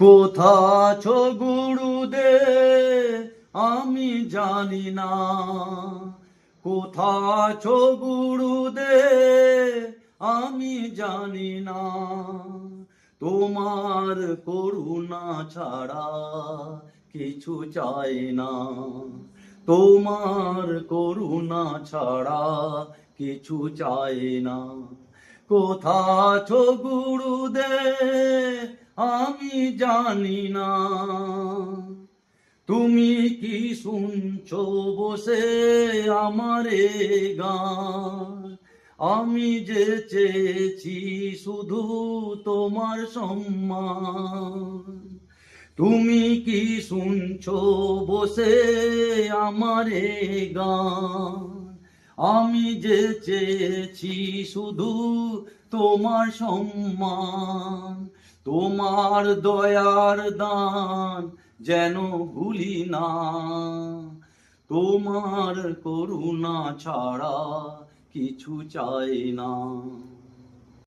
কোথা আছো গুরুদেব আমি জানি না, কোথা আছো গুরুদেব আমি জানি না। তোমার করুণা ছাড়া কিছু চাই না, তোমার করুণা ছাড়া কিছু চাই না। কোথা আছো গুরুদেব আমি জানি না। তুমি কি শুনছো বসে আমার এই গান? আমি যে চেয়েছি শুধু তোমার সম্মান। তুমি কি শুনছো বসে আমার এই গান? আমি যে চেয়েছি শুধু তোমার সম্মান। তোমার দয়ার দান যেন ভুলি না, তোমার করুণা ছাড়া কিছু চাই না।